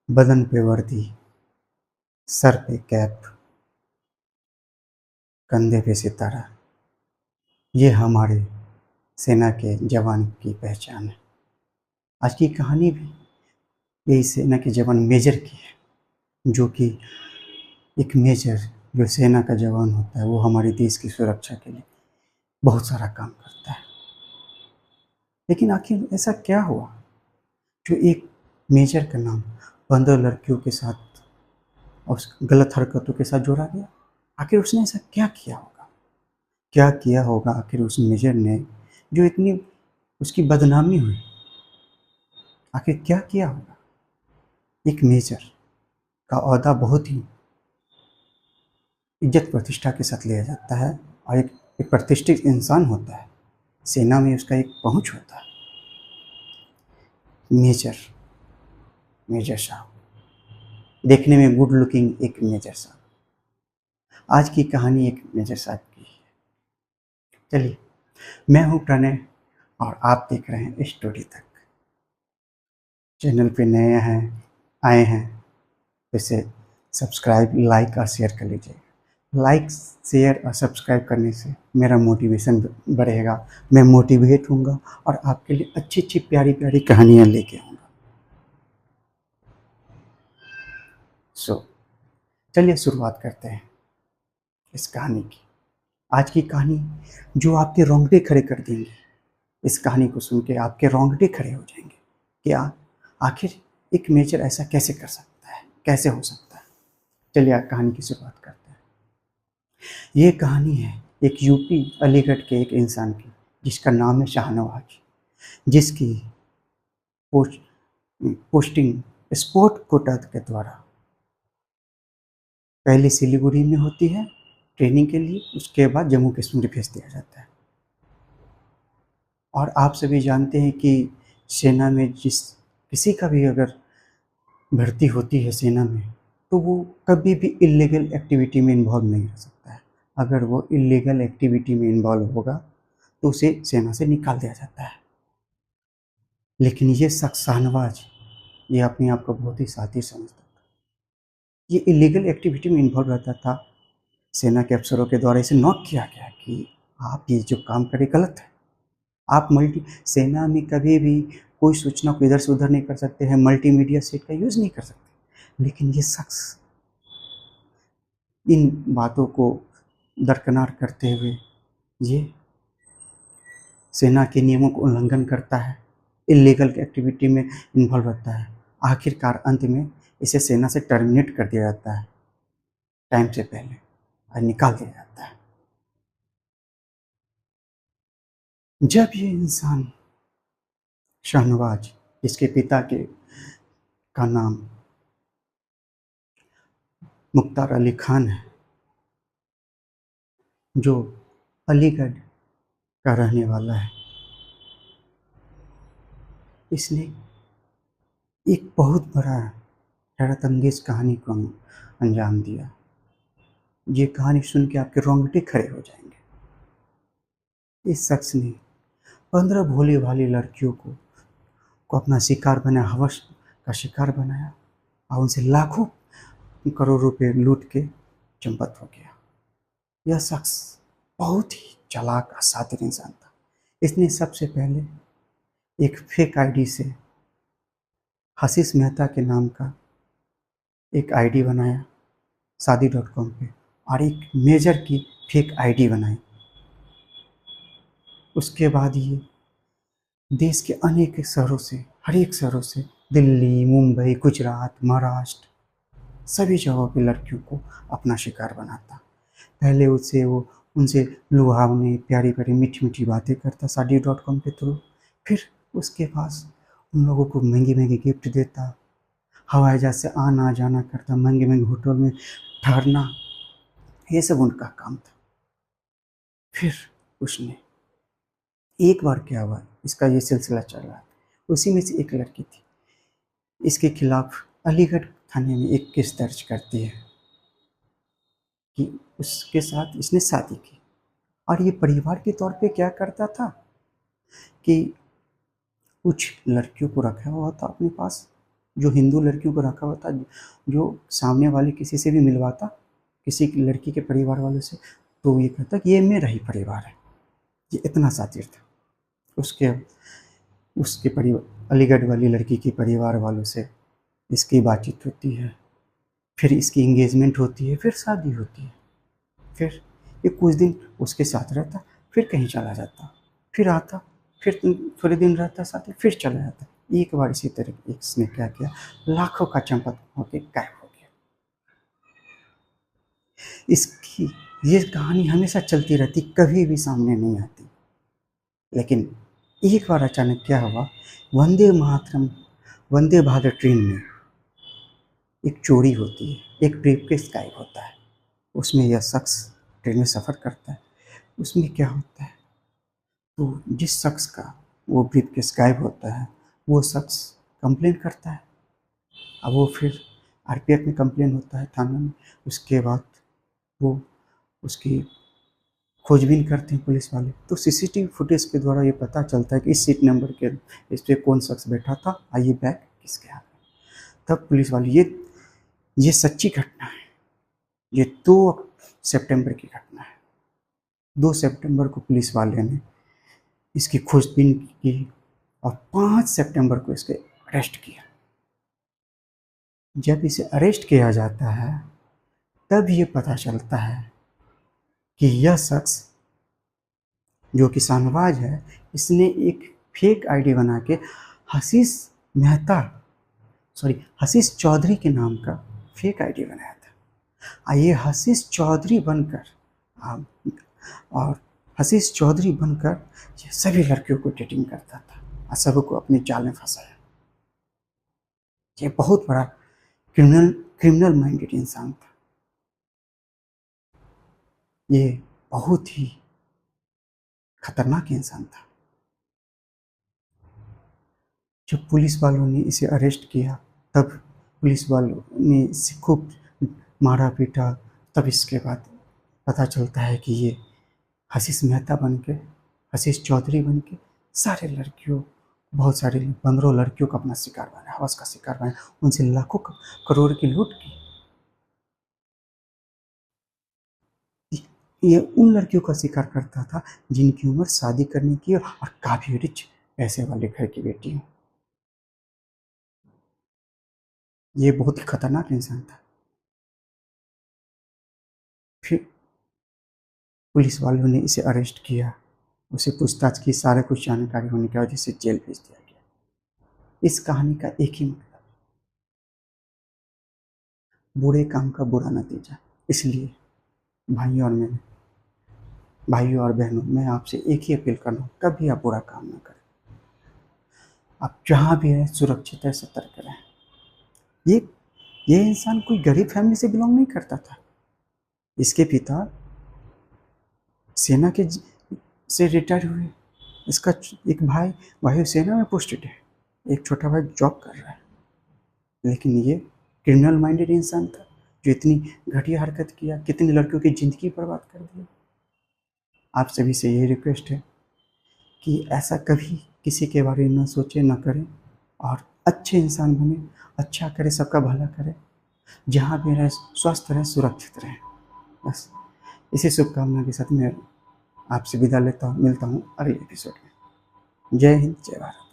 बदन पे वर्दी, सर पे कैप, कंधे पे सितारा, ये हमारे सेना के जवान की पहचान है। आज की कहानी भी यही सेना के जवान मेजर की है, जो कि एक मेजर जो सेना का जवान होता है वो हमारे देश की सुरक्षा के लिए बहुत सारा काम करता है। लेकिन आखिर ऐसा क्या हुआ जो एक मेजर का नाम 15 लड़कियों के साथ और गलत हरकतों के साथ जोड़ा गया? आखिर उसने ऐसा क्या किया होगा? क्या किया होगा आखिर उस मेजर ने जो इतनी उसकी बदनामी हुई? आखिर क्या किया होगा? एक मेजर का ओहदा बहुत ही इज्जत प्रतिष्ठा के साथ लिया जाता है और एक प्रतिष्ठित इंसान होता है। सेना में उसका एक पहुंच होता है। मेजर मेजर साहब देखने में गुड लुकिंग एक मेजर साहब। आज की कहानी एक मेजर साहब की है। चलिए, मैं हूं प्रणय और आप देख रहे हैं स्टोरी तक। चैनल पे नए हैं, आए हैं, तो इसे सब्सक्राइब, लाइक और शेयर कर लीजिए। लाइक, शेयर और सब्सक्राइब करने से मेरा मोटिवेशन बढ़ेगा, मैं मोटिवेट होऊंगा और आपके लिए अच्छी अच्छी प्यारी प्यारी कहानियाँ लेके आऊँगा। चलिए शुरुआत करते हैं इस कहानी की। आज की कहानी जो आपके रोंगटे खड़े कर देंगे। इस कहानी को सुन के आपके रोंगटे खड़े हो जाएंगे कि आखिर एक मेजर ऐसा कैसे कर सकता है, कैसे हो सकता है। चलिए आज कहानी की शुरुआत करते हैं। ये कहानी है एक यूपी अलीगढ़ के एक इंसान की, जिसका नाम है शाहनवाज, जिसकी पोस्ट पोस्टिंग स्पोर्ट कोटा के द्वारा पहले सिलीगुड़ी में होती है ट्रेनिंग के लिए, उसके बाद जम्मू कश्मीर भेज दिया जाता है। और आप सभी जानते हैं कि सेना में जिस किसी का भी अगर भर्ती होती है सेना में, तो वो कभी भी इल्लीगल एक्टिविटी में इन्वॉल्व नहीं हो सकता है। अगर वो इल्लीगल एक्टिविटी में इन्वॉल्व होगा तो उसे सेना से निकाल दिया जाता है। लेकिन ये शख्स शाहनवाज, ये अपने आप को बहुत ही साथी समझता था। ये इल्लीगल एक्टिविटी में इन्वॉल्व रहता था। सेना के अफसरों के द्वारा इसे नॉक किया गया कि आप ये जो काम करें गलत है। आप सेना में कभी भी कोई सूचना को इधर से उधर नहीं कर सकते हैं, मल्टीमीडिया सेट का यूज़ नहीं कर सकते। लेकिन ये शख्स इन बातों को दरकिनार करते हुए ये सेना के नियमों का उल्लंघन करता है, इल्लीगल एक्टिविटी में इन्वॉल्व रहता है। आखिरकार अंत में इसे सेना से टर्मिनेट कर दिया जाता है टाइम से पहले और निकाल दिया जाता है। जब ये इंसान शाहनवाज, इसके पिता के का नाम मुख्तार अली खान है, जो अलीगढ़ का रहने वाला है, इसने एक बहुत बड़ा हैरत अंगेज कहानी को अंजाम दिया। ये कहानी सुन के आपके रोंगटे खड़े हो जाएंगे। इस शख्स ने 15 भोली भाली लड़कियों को अपना शिकार बनाया, हवस का शिकार बनाया और उनसे लाखों करोड़ रुपए लूट के चंपत हो गया। यह शख्स बहुत ही चालाक और शातिर इंसान था। इसने सबसे पहले एक फेक आईडी से हसीस मेहता के नाम का एक आईडी बनाया शादी.com पे, और एक मेजर की फेक आईडी बनाई। उसके बाद ये देश के अनेक शहरों से, हर एक शहरों से, दिल्ली, मुंबई, गुजरात, महाराष्ट्र, सभी जगहों पे लड़कियों को अपना शिकार बनाता। पहले उनसे लुभावने, प्यारी प्यारी मीठी मीठी बातें करता शादी.com के थ्रू। फिर उसके पास उन लोगों को महंगी महंगी गिफ्ट देता, हवाई जहाज से आना जाना करता, महंगे महंगे होटल में ठहरना, ये सब उनका काम था। फिर उसने एक बार क्या हुआ, इसका ये सिलसिला चल रहा है, उसी में से एक लड़की थी, इसके खिलाफ अलीगढ़ थाने में एक केस दर्ज करती है कि उसके साथ इसने शादी की। और ये परिवार के तौर पे क्या करता था कि कुछ लड़कियों को रखा हुआ था अपने पास, जो हिंदू लड़कियों को रखा हुआ था, जो सामने वाले किसी से भी मिलवाता, किसी की लड़की के परिवार वालों से, तो ये कहता कि ये मेरा ही परिवार है। ये इतना शातिर था। उसके उसके परिवार, अलीगढ़ वाली लड़की के परिवार वालों से इसकी बातचीत होती है, फिर इसकी इंगेजमेंट होती है, फिर शादी होती है, फिर ये कुछ दिन उसके साथ रहता, फिर कहीं चला जाता, फिर आता, फिर थोड़े दिन रहता साथ, फिर चला जाता। एक बार इसी तरह इसने क्या किया, लाखों का चंपत होके गायब हो गया। इसकी ये कहानी हमेशा चलती रहती, कभी भी सामने नहीं आती। लेकिन एक बार अचानक क्या हुआ, वंदे मातरम, वंदे भारत ट्रेन में एक चोरी होती है, एक ब्रीफकेस गायब होता है। उसमें यह शख्स ट्रेन में सफ़र करता है। उसमें क्या होता है, तो जिस शख्स का वो ब्रीफकेस गायब होता है, वो शख्स कंप्लेन करता है। अब वो फिर आरपीएफ में कंप्लेन होता है थाना में। उसके बाद वो उसकी खोजबीन करते हैं पुलिस वाले, तो सीसीटीवी फुटेज के द्वारा ये पता चलता है कि इस सीट नंबर के इस पे कौन शख्स बैठा था और ये बैग किसके हाथ में। तब पुलिस वाले ये सच्ची घटना है, ये 2 सितंबर की घटना है। 2 सितंबर को पुलिस वाले ने इसकी खोजबीन की और 5 सितंबर को इसके अरेस्ट किया। जब इसे अरेस्ट किया जाता है तब ये पता चलता है कि यह शख्स जो कि शाहनवाज है, इसने एक फेक आईडी बना के हसीस मेहता, हसीस चौधरी के नाम का फेक आईडी बनाया था। ये हसीस चौधरी बनकर और हसीस चौधरी बनकर ये सभी लड़कियों को डेटिंग करता था और सबको अपने जाल में फंसाया। ये बहुत बड़ा क्रिमिनल माइंडेड इंसान था। ये बहुत ही खतरनाक इंसान था। जब पुलिस वालों ने इसे अरेस्ट किया तब पुलिस वालों ने इसे खूब मारा पीटा। तब इसके बाद पता चलता है कि ये हसीस मेहता बन के, हसीस चौधरी बन के सारे लड़कियों, बहुत सारी 15 लड़कियों का अपना शिकार बनाया, हवस का शिकार बनाया, उनसे लाखों करोड़ की लूट की। ये उन लड़कियों का शिकार करता था जिनकी उम्र शादी करने की और काफी रिच पैसे वाले घर की बेटी हो। ये बहुत ही खतरनाक इंसान था। फिर पुलिस वालों ने इसे अरेस्ट किया, उसे पूछताछ की, सारा कुछ जानकारी होने के बाद इसे जेल भेज दिया गया। इस कहानी का एक ही मतलब, बुरे काम का बुरा नतीजा। इसलिए भाइयों और बहनों, मैं आपसे एक ही अपील कर रहा हूँ, कभी आप बुरा काम ना करें। आप जहाँ भी रहें सुरक्षित है, सतर्क रहें। ये ये इंसान कोई गरीब फैमिली से बिलोंग नहीं करता था। इसके पिता सेना के से रिटायर हुए, इसका एक भाई वायुसेना में पोस्टेड है, एक छोटा भाई जॉब कर रहा है। लेकिन ये क्रिमिनल माइंडेड इंसान था जो इतनी घटिया हरकत किया, कितनी लड़कियों की ज़िंदगी बर्बाद कर दी। आप सभी से यही रिक्वेस्ट है कि ऐसा कभी किसी के बारे में न सोचें, न करें और अच्छे इंसान बने, अच्छा करें, सबका भला करें, जहाँ भी रहें स्वस्थ रहें, सुरक्षित रहें। बस इसी शुभकामना के साथ मैं आपसे विदा लेता हूँ, मिलता हूँ अगले एपिसोड में। जय हिंद, जय भारत।